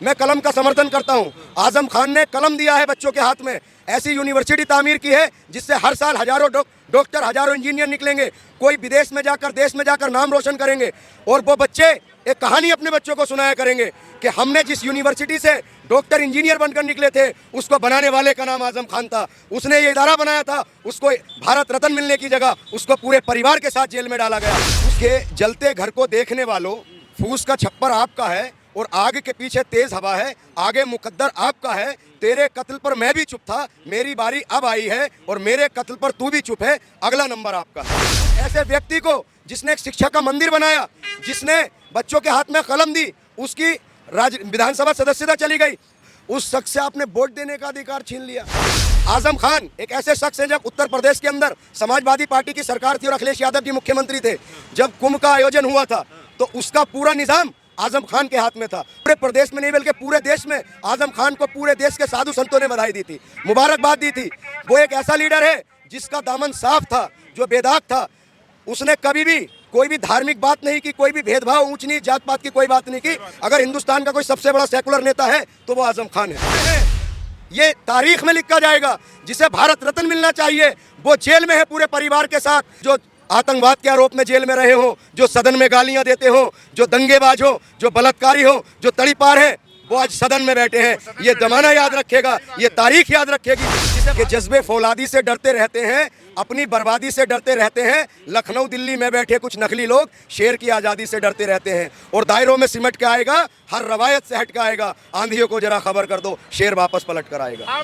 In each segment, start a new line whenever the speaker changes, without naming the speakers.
मैं कलम का समर्थन करता हूँ। आजम खान ने कलम दिया है बच्चों के हाथ में, ऐसी यूनिवर्सिटी तामीर की है जिससे हर साल हजारों डॉक्टर, हजारों इंजीनियर निकलेंगे, कोई विदेश में जाकर, देश में जाकर नाम रोशन करेंगे। और वो बच्चे एक कहानी अपने बच्चों को सुनाया करेंगे कि हमने जिस यूनिवर्सिटी से डॉक्टर, इंजीनियर बनकर निकले थे, उसको बनाने वाले का नाम आजम खान था। उसने ये इदारा बनाया था, उसको भारत रत्न मिलने की जगह उसको पूरे परिवार के साथ जेल में डाला गया। उसके जलते घर को देखने वालों, फूस का छप्पर आपका है और आग के पीछे तेज हवा है, आगे मुकद्दर आपका है। तेरे कत्ल पर मैं भी चुप था, मेरी बारी अब आई है, और मेरे कत्ल पर तू भी चुप है, अगला नंबर आपका है। ऐसे व्यक्ति को जिसने एक शिक्षा का मंदिर बनाया, जिसने बच्चों के हाथ में कलम दी, उसकी विधानसभा सदस्यता चली गई, उस शख्स से आपने वोट देने का अधिकार छीन लिया। आजम खान एक ऐसे शख्स है, जब उत्तर प्रदेश के अंदर समाजवादी पार्टी की सरकार थी और अखिलेश यादव जी मुख्यमंत्री थे, जब कुंभ का आयोजन हुआ था तो उसका पूरा निजाम आजम खान के हाथ में था। पूरे प्रदेश में नहीं बल्कि पूरे देश में आजम खान को पूरे देश के साधु संतों ने बधाई दी थी, मुबारकबाद दी थी। वो एक ऐसा लीडर है जिसका दामन साफ था, जो बेदाग था। उसने कभी भी कोई भी धार्मिक बात नहीं की, कोई भी भेदभाव, ऊंच नीच, जात पात की कोई बात नहीं की। अगर हिंदुस्तान का कोई सबसे बड़ा सेकुलर नेता है तो वो आजम खान है। ये तारीख में लिखा जाएगा। जिसे भारत रत्न मिलना चाहिए वो जेल में है पूरे परिवार के साथ। जो आतंकवाद के आरोप में जेल में रहे हो, जो सदन में गालियां देते हो, जो दंगेबाज हो, जो बलात्कारी हो, जो तड़ीपार है, वो आज सदन में बैठे हैं। ये जमाना याद रखेगा, ये तारीख याद रखेगी कि जज्बे फौलादी से डरते रहते हैं, अपनी बर्बादी से डरते रहते हैं। लखनऊ दिल्ली में बैठे कुछ नकली लोग शेर की आज़ादी से डरते रहते हैं और दायरों में सिमट के आएगा, हर रवायत से हट के आएगा। आंधियों को जरा खबर कर दो, शेर वापस पलट कर आएगा।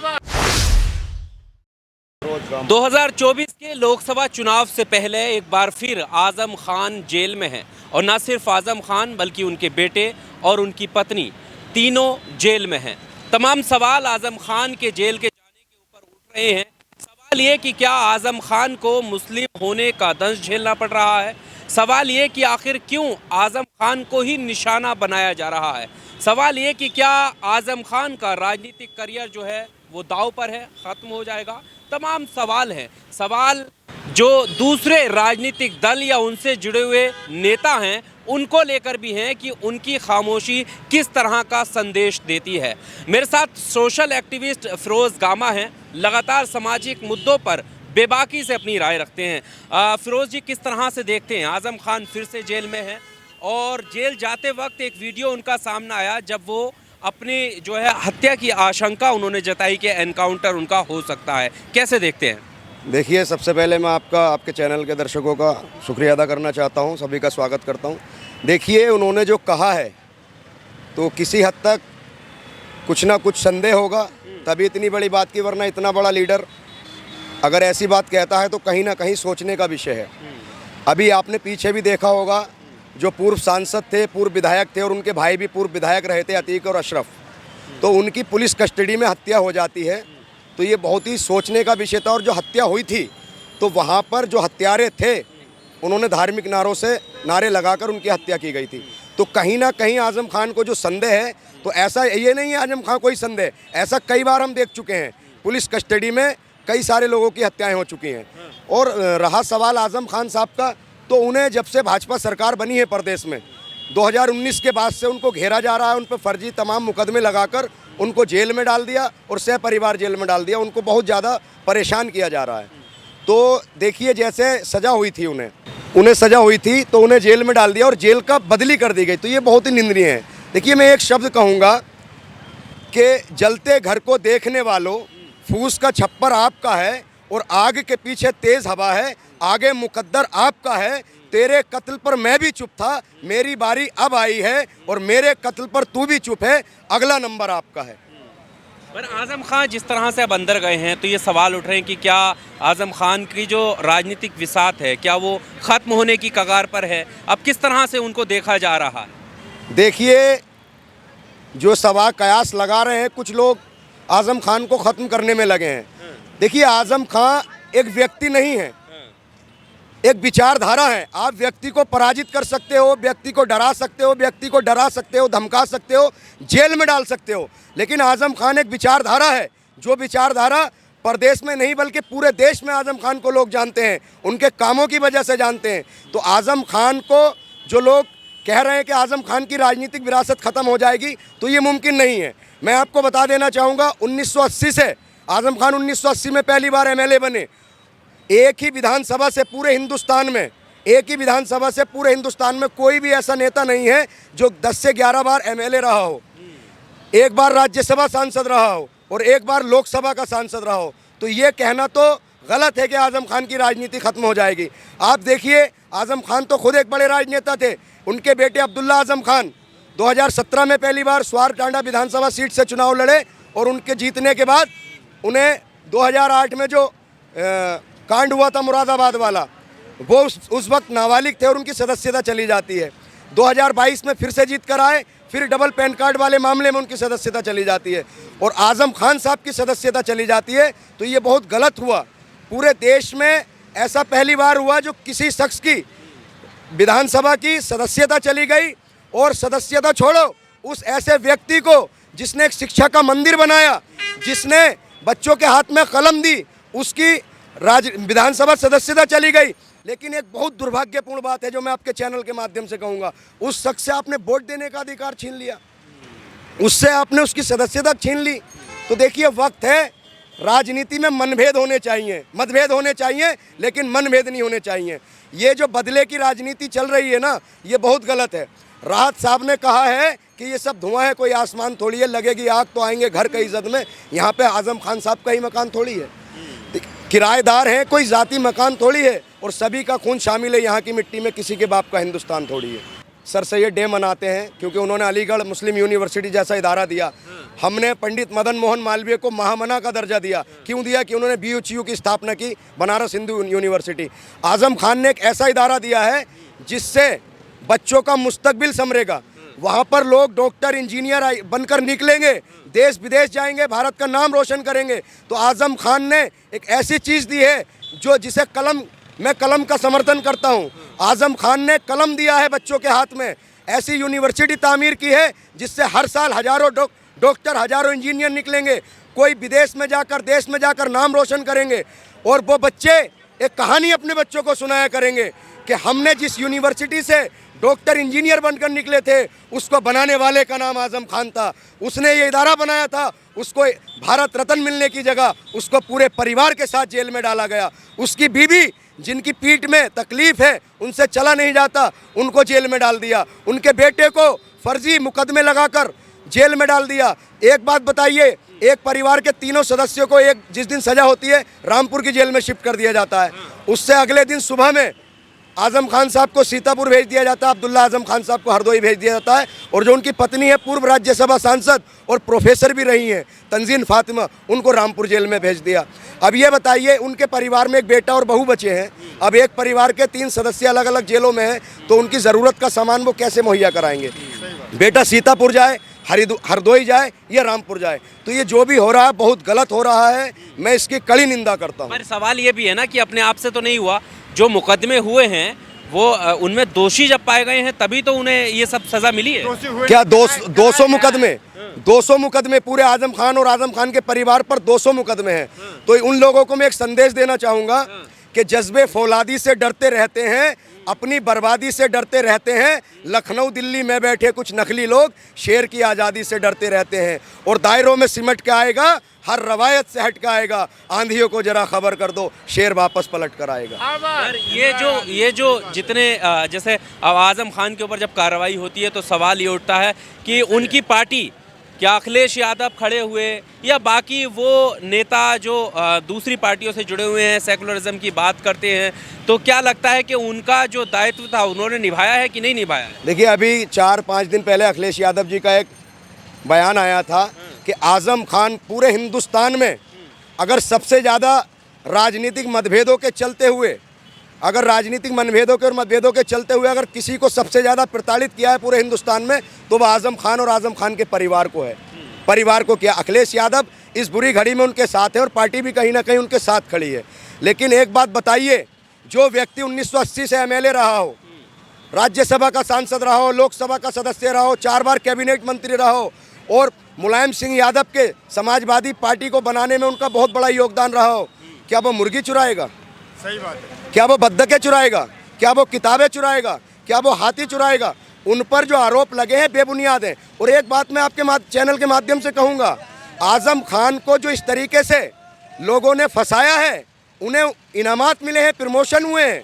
2024 के लोकसभा चुनाव से पहले एक बार फिर आजम खान जेल में हैं, और न सिर्फ आजम खान बल्कि उनके बेटे और उनकी पत्नी तीनों जेल में हैं। तमाम सवाल आजम खान के जेल के जाने के ऊपर उठ रहे हैं। सवाल ये कि क्या आजम खान को मुस्लिम होने का दंश झेलना पड़ रहा है। सवाल ये कि आखिर क्यों आजम खान को ही निशाना बनाया जा रहा है। सवाल ये कि क्या आजम खान का राजनीतिक करियर जो है वो दांव पर है, ख़त्म हो जाएगा। तमाम सवाल हैं, सवाल जो दूसरे राजनीतिक दल या उनसे जुड़े हुए नेता हैं उनको लेकर भी हैं कि उनकी खामोशी किस तरह का संदेश देती है। मेरे साथ सोशल एक्टिविस्ट फिरोज़ गामा हैं, लगातार सामाजिक मुद्दों पर बेबाकी से अपनी राय रखते हैं। फिरोज़ जी, किस तरह से देखते हैं आजम खान फिर से जेल में हैं, और जेल जाते वक्त एक वीडियो उनका सामने आया जब वो अपनी जो है हत्या की आशंका उन्होंने जताई कि एनकाउंटर उनका हो सकता है, कैसे देखते हैं?
देखिए, सबसे पहले मैं आपके चैनल के दर्शकों का शुक्रिया अदा करना चाहता हूं, सभी का स्वागत करता हूं। देखिए, उन्होंने जो कहा है तो किसी हद तक कुछ ना कुछ संदेह होगा, तभी इतनी बड़ी बात की, वरना इतना बड़ा लीडर अगर ऐसी बात कहता है तो कहीं ना कहीं सोचने का विषय है। अभी आपने पीछे भी देखा होगा, जो पूर्व सांसद थे, पूर्व विधायक थे, और उनके भाई भी पूर्व विधायक रहे थे, अतीक और अशरफ, तो उनकी पुलिस कस्टडी में हत्या हो जाती है। तो ये बहुत ही सोचने का विषय था। और जो हत्या हुई थी तो वहाँ पर जो हत्यारे थे उन्होंने धार्मिक नारे लगाकर उनकी हत्या की गई थी। तो कहीं ना कहीं आजम खान को जो संदेह है, तो ऐसा ये नहीं है आजम खान कोई संदेह, ऐसा कई बार हम देख चुके हैं। पुलिस कस्टडी में कई सारे लोगों की हत्याएँ हो चुकी हैं। और रहा सवाल आजम खान साहब का, तो उन्हें जब से भाजपा सरकार बनी है प्रदेश में 2019 के बाद से उनको घेरा जा रहा है, उन पर फर्जी तमाम मुकदमे लगाकर उनको जेल में डाल दिया और सह परिवार जेल में डाल दिया। उनको बहुत ज़्यादा परेशान किया जा रहा है। तो देखिए, जैसे सज़ा हुई थी उन्हें सज़ा हुई थी तो उन्हें जेल में डाल दिया और जेल का बदली कर दी गई। तो ये बहुत ही निंदनीय है। देखिए, मैं एक शब्द कहूँगा कि जलते घर को देखने वालों, फूस का छप्पर आपका है और आग के पीछे तेज़ हवा है, आगे मुकद्दर आपका है। तेरे कत्ल पर मैं भी चुप था, मेरी बारी अब आई है, और मेरे कत्ल पर तू भी चुप है, अगला नंबर आपका है।
पर आजम खान जिस तरह से अब अंदर गए हैं, तो ये सवाल उठ रहे हैं कि क्या आजम खान की जो राजनीतिक विसात है, क्या वो ख़त्म होने की कगार पर है? अब किस तरह से उनको देखा जा रहा है?
देखिए, जो सवाल कयास लगा रहे हैं कुछ लोग, आजम खान को ख़त्म करने में लगे हैं। देखिए, आजम खान एक व्यक्ति नहीं है, एक विचारधारा है। आप व्यक्ति को पराजित कर सकते हो, व्यक्ति को डरा सकते हो, व्यक्ति को डरा सकते हो, धमका सकते हो, जेल में डाल सकते हो, लेकिन आजम खान एक विचारधारा है। जो विचारधारा प्रदेश में नहीं बल्कि पूरे देश में आजम खान को लोग जानते हैं, उनके कामों की वजह से जानते हैं। तो आजम खान को जो लोग कह रहे हैं कि आज़म खान की राजनीतिक विरासत ख़त्म हो जाएगी, तो ये मुमकिन नहीं है। मैं आपको बता देना चाहूँगा 1980 से आज़म खान 1980 में पहली बार एमएलए बने। एक ही विधानसभा से पूरे हिंदुस्तान में, एक ही विधानसभा से पूरे हिंदुस्तान में कोई भी ऐसा नेता नहीं है जो 10 से 11 बार एमएलए रहा हो, एक बार राज्यसभा सांसद रहा हो और एक बार लोकसभा का सांसद रहा हो। तो ये कहना तो गलत है कि आज़म खान की राजनीति खत्म हो जाएगी। आप देखिए, आज़म खान तो खुद एक बड़े राजनेता थे। उनके बेटे अब्दुल्ला आज़म खान 2017 में पहली बार स्वार टांडा विधानसभा सीट से चुनाव लड़े और उनके जीतने के बाद उन्हें 2008 में जो कांड हुआ था मुरादाबाद वाला, वो उस वक्त नाबालिग थे और उनकी सदस्यता चली जाती है। 2022 में फिर से जीत कर आए, फिर डबल पैन कार्ड वाले मामले में उनकी सदस्यता चली जाती है और आज़म खान साहब की सदस्यता चली जाती है। तो ये बहुत गलत हुआ। पूरे देश में ऐसा पहली बार हुआ जो किसी शख्स की विधानसभा की सदस्यता चली गई, और सदस्यता छोड़ो, उस ऐसे व्यक्ति को जिसने एक शिक्षा का मंदिर बनाया, जिसने बच्चों के हाथ में कलम दी, उसकी विधानसभा सदस्यता चली गई। लेकिन एक बहुत दुर्भाग्यपूर्ण बात है जो मैं आपके चैनल के माध्यम से कहूँगा, उस शख्स से आपने वोट देने का अधिकार छीन लिया, उससे आपने उसकी सदस्यता छीन ली। तो देखिए, वक्त है, राजनीति में मनभेद होने चाहिए, मतभेद होने चाहिए, लेकिन मनभेद नहीं होने चाहिए। ये जो बदले की राजनीति चल रही है ना, ये बहुत गलत है। राहत साहब ने कहा है कि ये सब धुआं है, कोई आसमान थोड़ी है, लगेगी आग तो आएंगे घर कई इज्जत में। यहाँ पे आज़म खान साहब का ही मकान थोड़ी है, किराएदार है, कोई ज़ाती मकान थोड़ी है, और सभी का खून शामिल है यहाँ की मिट्टी में, किसी के बाप का हिंदुस्तान थोड़ी है। सर सैयद डे मनाते हैं क्योंकि उन्होंने अलीगढ़ मुस्लिम यूनिवर्सिटी जैसा इदारा दिया। हमने पंडित मदन मोहन मालवीय को महामना का दर्जा दिया। क्यों दिया? कि उन्होंने BHU की स्थापना की, बनारस हिंदू यूनिवर्सिटी। आज़म खान ने एक ऐसा इदारा दिया है जिससे बच्चों का मुस्तकबिल संवरेगा। वहाँ पर लोग डॉक्टर इंजीनियर बनकर निकलेंगे, देश विदेश जाएंगे, भारत का नाम रोशन करेंगे। तो आज़म खान ने एक ऐसी चीज़ दी है जो जिसे मैं कलम का समर्थन करता हूँ। आज़म खान ने कलम दिया है बच्चों के हाथ में, ऐसी यूनिवर्सिटी तामीर की है जिससे हर साल हज़ारों डॉक्टर, हज़ारों इंजीनियर निकलेंगे, कोई विदेश में जाकर, देश में जाकर नाम रोशन करेंगे। और वो बच्चे एक कहानी अपने बच्चों को सुनाया करेंगे कि हमने जिस यूनिवर्सिटी से डॉक्टर इंजीनियर बनकर निकले थे, उसको बनाने वाले का नाम आज़म खान था। उसने ये इदारा बनाया था, उसको भारत रत्न मिलने की जगह उसको पूरे परिवार के साथ जेल में डाला गया। उसकी बीवी, जिनकी पीठ में तकलीफ़ है, उनसे चला नहीं जाता, उनको जेल में डाल दिया। उनके बेटे को फर्जी मुकदमे लगाकर जेल में डाल दिया। एक बात बताइए, एक परिवार के तीनों सदस्यों को जिस दिन सज़ा होती है, रामपुर की जेल में शिफ्ट कर दिया जाता है। उससे अगले दिन सुबह में आज़म खान साहब को सीतापुर भेज दिया जाता है, अब्दुल्ला आज़म खान साहब को हरदोई भेज दिया जाता है। और जो उनकी पत्नी है, पूर्व राज्यसभा सांसद और प्रोफेसर भी रही हैं, तंजीन फातिमा, उनको रामपुर जेल में भेज दिया। अब ये बताइए, उनके परिवार में एक बेटा और बहू बचे हैं। अब एक परिवार के 3 सदस्य अलग अलग जेलों में हैं, तो उनकी ज़रूरत का सामान वो कैसे मुहैया कराएंगे? बेटा सीतापुर जाए, हरदोई जाए या रामपुर जाए। तो ये जो भी हो रहा है बहुत गलत हो रहा है, मैं इसकी कड़ी निंदा करता हूँ।
पर सवाल ये भी है ना कि अपने आप से तो नहीं हुआ, जो मुकदमे हुए हैं वो उनमें दोषी जब पाए गए हैं तभी तो उन्हें ये सब सजा मिली है।
क्या 200 मुकदमे 200 मुकदमे पूरे आज़म खान और आज़म खान के परिवार पर 200 मुकदमे हैं। तो उन लोगों को मैं एक संदेश देना चाहूँगा कि जज्बे फौलादी से डरते रहते हैं, अपनी बर्बादी से डरते रहते हैं। लखनऊ दिल्ली में बैठे कुछ नकली लोग शेर की आज़ादी से डरते रहते हैं, और दायरों में सिमट के आएगा, हर रवायत से हट के आएगा। आंधियों को जरा खबर कर दो, शेर वापस पलट कर आएगा।
सर, ये जो जितने जैसे आज़म खान के ऊपर जब कार्रवाई होती है तो सवाल ये उठता है कि उनकी पार्टी, क्या अखिलेश यादव खड़े हुए या बाकी वो नेता जो दूसरी पार्टियों से जुड़े हुए हैं, सेकुलरिज्म की बात करते हैं, तो क्या लगता है कि उनका जो दायित्व था उन्होंने निभाया है कि नहीं निभाया है?
देखिए, अभी 4-5 दिन पहले अखिलेश यादव जी का एक बयान आया था कि आज़म खान पूरे हिंदुस्तान में अगर सबसे ज़्यादा राजनीतिक मतभेदों के चलते हुए, अगर किसी को सबसे ज़्यादा प्रताड़ित किया है पूरे हिंदुस्तान में, तो वह आज़म खान और आज़म खान के परिवार को है। परिवार को किया। अखिलेश यादव इस बुरी घड़ी में उनके साथ है और पार्टी भी कहीं ना कहीं उनके साथ खड़ी है। लेकिन एक बात बताइए, जो व्यक्ति 1980 से MLA रहा हो, राज्यसभा का सांसद रहा हो, लोकसभा का सदस्य रहा हो, 4 बार कैबिनेट मंत्री रहा हो, और मुलायम सिंह यादव के समाजवादी पार्टी को बनाने में उनका बहुत बड़ा योगदान रहा हो, क्या वो मुर्गी चुराएगा?
सही बात है।
क्या वो बत्तखें चुराएगा? क्या वो किताबें चुराएगा? क्या वो हाथी चुराएगा? उन पर जो आरोप लगे हैं बेबुनियाद हैं। और एक बात मैं आपके चैनल के माध्यम से कहूँगा, आज़म खान को जो इस तरीके से लोगों ने फंसाया है, उन्हें इनामात मिले हैं, प्रमोशन हुए हैं,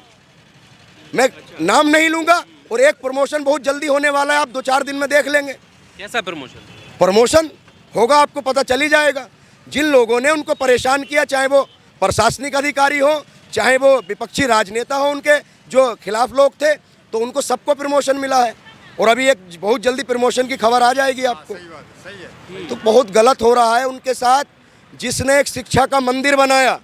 मैं नाम नहीं लूँगा। और एक प्रमोशन बहुत जल्दी होने वाला है, आप 2-4 दिन में देख लेंगे।
कैसा प्रमोशन?
प्रमोशन होगा, आपको पता चली जाएगा। जिन लोगों ने उनको परेशान किया, चाहे वो प्रशासनिक अधिकारी हो, चाहे वो विपक्षी राजनेता हो, उनके जो खिलाफ लोग थे, तो उनको सबको प्रमोशन मिला है। और अभी एक बहुत जल्दी प्रमोशन की खबर आ जाएगी आपको।
सही है।
तो बहुत गलत हो रहा है उनके साथ। जिसने एक शिक्षा का मंदिर बनाया,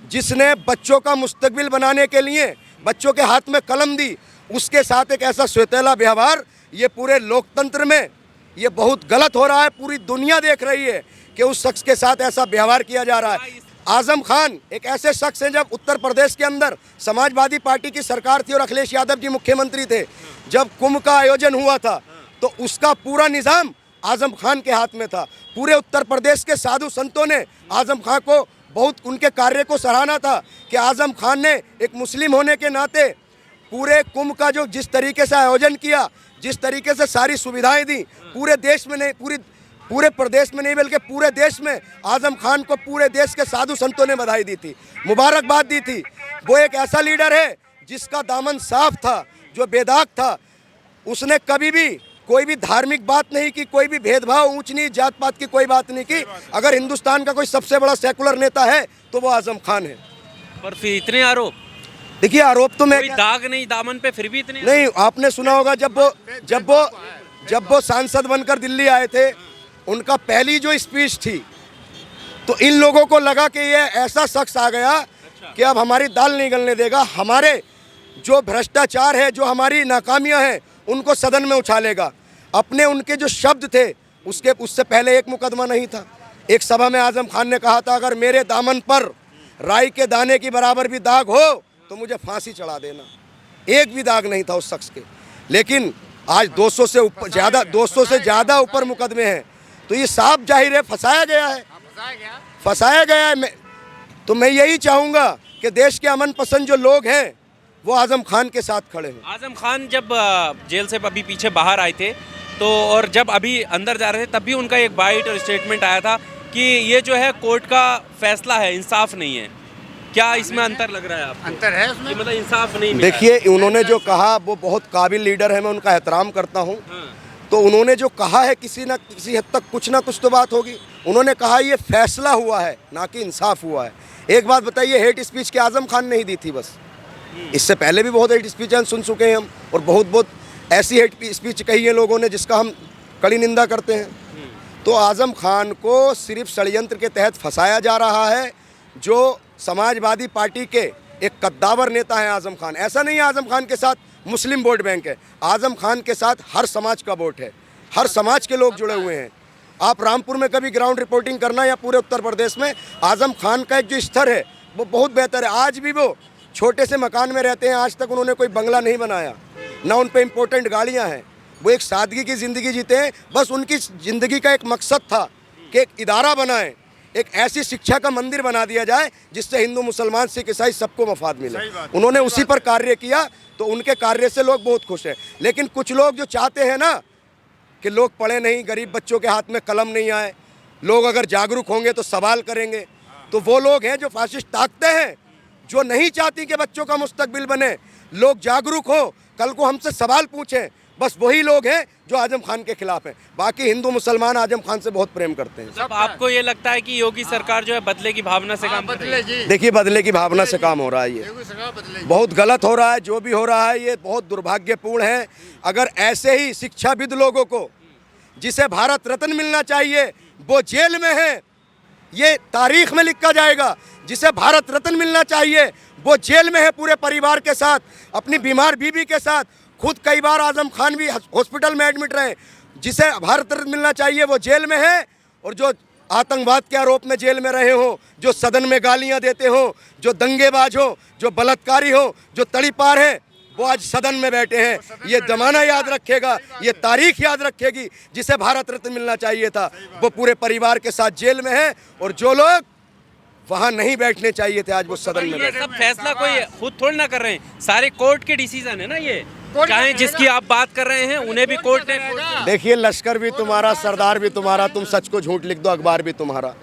जिसने बच्चों का मुस्तकबिल बनाने के लिए बच्चों के हाथ में कलम दी, उसके साथ एक ऐसा सौतेला व्यवहार, ये पूरे लोकतंत्र में ये बहुत गलत हो रहा है। पूरी दुनिया देख रही है कि उस शख्स के साथ ऐसा व्यवहार किया जा रहा है। आज़म खान एक ऐसे शख्स हैं, जब उत्तर प्रदेश के अंदर समाजवादी पार्टी की सरकार थी और अखिलेश यादव जी मुख्यमंत्री थे, जब कुंभ का आयोजन हुआ था तो उसका पूरा निज़ाम आज़म खान के हाथ में था। पूरे उत्तर प्रदेश के साधु संतों ने आज़म खान को बहुत, उनके कार्य को सराहना था कि आज़म खान ने एक मुस्लिम होने के नाते पूरे कुंभ का जो जिस तरीके से आयोजन किया, जिस तरीके से सारी सुविधाएं दी, पूरे देश में नहीं, पूरे प्रदेश में नहीं बल्कि पूरे देश में आज़म खान को पूरे देश के साधु संतों ने बधाई दी थी, मुबारकबाद दी थी। वो एक ऐसा लीडर है जिसका दामन साफ था, जो बेदाग था। उसने कभी भी कोई भी धार्मिक बात नहीं की, कोई भी भेदभाव, ऊंच नीच, जात पात की कोई बात नहीं की। अगर हिंदुस्तान का कोई सबसे बड़ा सेकुलर नेता है तो वो आज़म खान है।
पर फिर इतने आरोप?
देखिए, आरोप तो मैं
कोई दाग नहीं दामन पे, फिर भी इतने
नहीं। आपने सुना होगा जब वो सांसद बनकर दिल्ली आए थे, उनका पहली जो स्पीच थी, तो इन लोगों को लगा कि ये ऐसा शख्स आ गया कि अब हमारी दाल नहीं गलने देगा, हमारे जो भ्रष्टाचार है, जो हमारी नाकामियां हैं, उनको सदन में उछालेगा। अपने उनके जो शब्द थे, उससे पहले एक मुकदमा नहीं था। एक सभा में आज़म खान ने कहा था, अगर मेरे दामन पर राई के दाने की बराबर भी दाग हो तो मुझे फांसी चढ़ा देना। एक भी दाग नहीं था उस शख्स के। लेकिन आज 200 से ज़्यादा ऊपर मुकदमे हैं। तो ये साफ जाहिर है फंसाया गया है, फंसाया गया है। तो मैं यही चाहूँगा कि देश के अमन पसंद जो लोग हैं वो आज़म खान के साथ खड़े हैं।
आज़म खान जब जेल से अभी पीछे बाहर आए थे, तो और जब अभी अंदर जा रहे थे, तब भी उनका एक बाइट और स्टेटमेंट आया था कि ये जो है कोर्ट का फैसला है, इंसाफ नहीं है। क्या इसमें अंतर लग रहा है आपको?
अंतर है उसमें,
मतलब इंसाफ नहीं मिला है।
देखिए, उन्होंने जो कहा वो बहुत काबिल लीडर है, मैं उनका एहतराम करता हूँ। तो उन्होंने जो कहा है, किसी न किसी हद तक कुछ ना कुछ तो बात होगी। उन्होंने कहा ये फैसला हुआ है, ना कि इंसाफ हुआ है। एक बात बताइए, हेट स्पीच के आज़म खान नहीं दी थी बस, इससे पहले भी बहुत हेट स्पीच सुन चुके हैं हम, और बहुत ऐसी हेट स्पीच कही है लोगों ने जिसका हम कड़ी निंदा करते हैं। तो आज़म खान को सिर्फ षड्यंत्र के तहत फंसाया जा रहा है। जो समाजवादी पार्टी के एक कद्दावर नेता है आज़म खान, ऐसा नहीं है आज़म खान के साथ मुस्लिम वोट बैंक है, आज़म खान के साथ हर समाज का वोट है, हर समाज के लोग जुड़े हुए हैं। आप रामपुर में कभी ग्राउंड रिपोर्टिंग करना, या पूरे उत्तर प्रदेश में आज़म खान का एक जो स्तर है वो बहुत बेहतर है। आज भी वो छोटे से मकान में रहते हैं, आज तक उन्होंने कोई बंगला नहीं बनाया, ना उन पे इम्पोर्टेंट गाड़ियाँ हैं। वो एक सादगी की ज़िंदगी जीते हैं। बस उनकी ज़िंदगी का एक मकसद था कि एक इदारा बनाएं, एक ऐसी शिक्षा का मंदिर बना दिया जाए जिससे हिंदू, मुसलमान, सिख, ईसाई सबको मफाद मिले। उन्होंने उसी पर कार्य किया, तो उनके कार्य से लोग बहुत खुश हैं। लेकिन कुछ लोग जो चाहते हैं ना कि लोग पढ़े नहीं, गरीब बच्चों के हाथ में कलम नहीं आए, लोग अगर जागरूक होंगे तो सवाल करेंगे, तो वो लोग हैं जो फासिस्ट ताकतें हैं, जो नहीं चाहती कि बच्चों का मुस्तकबिल बने, लोग जागरूक हो, कल को हमसे सवाल पूछें। बस वही लोग हैं जो आज़म खान के खिलाफ हैं। बाकी हिंदू मुसलमान आज़म खान से बहुत प्रेम करते हैं।
सब आपको ये लगता है कि योगी सरकार जो है बदले की भावना से काम कर रही है?
देखिए, बदले की भावना से काम हो रहा है, ये बहुत गलत हो रहा है। जो भी हो रहा है ये बहुत दुर्भाग्यपूर्ण है। अगर ऐसे ही शिक्षाविद लोगों को, जिसे भारत रत्न मिलना चाहिए, वो जेल में है, ये तारीख में लिखा जाएगा। जिसे भारत रत्न मिलना चाहिए वो जेल में है पूरे परिवार के साथ, अपनी बीमार बीवी के साथ। खुद कई बार आज़म खान भी हॉस्पिटल में एडमिट रहे। जिसे भारत रत्न मिलना चाहिए वो जेल में है, और जो आतंकवाद के आरोप में जेल में रहे हो, जो सदन में गालियां देते हो, जो दंगेबाज हो, जो बलात्कारी हो, जो तड़ीपार है, वो आज सदन में बैठे हैं। ये जमाना याद रखेगा, ये तारीख याद रखेगी। जिसे भारत रत्न मिलना चाहिए था वो पूरे परिवार के साथ जेल में है, और जो लोग वहाँ नहीं बैठने चाहिए थे आज वो सदन में बैठे।
सब फैसला कोई खुद थोड़ी ना कर रहे हैं, सारे कोर्ट के डिसीजन है ना ये। चाहे जिसकी आप बात कर रहे हैं उन्हें भी कोर्ट ने
देखिए, लश्कर भी तुम्हारा, सरदार भी तुम्हारा, तुम सच को झूठ लिख दो, अखबार भी तुम्हारा,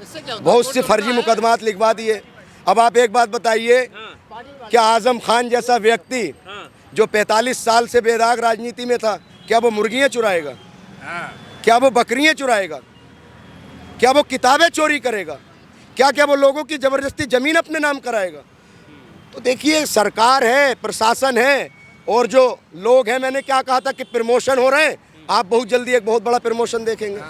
बहुत सी फर्जी मुकदमात लिखवा दिए। अब आप एक बात बताइए, क्या आजम खान जैसा व्यक्ति जो 45 साल से बेदाग राजनीति में था, क्या वो मुर्गियां चुराएगा? क्या वो बकरियां चुराएगा? क्या वो किताबें चोरी करेगा? क्या वो लोगों की जबरदस्ती जमीन अपने नाम कराएगा? तो देखिए, सरकार है, प्रशासन है, और जो लोग हैं, मैंने क्या कहा था कि प्रमोशन हो रहे हैं, आप बहुत जल्दी एक बहुत बड़ा प्रमोशन देखेंगे।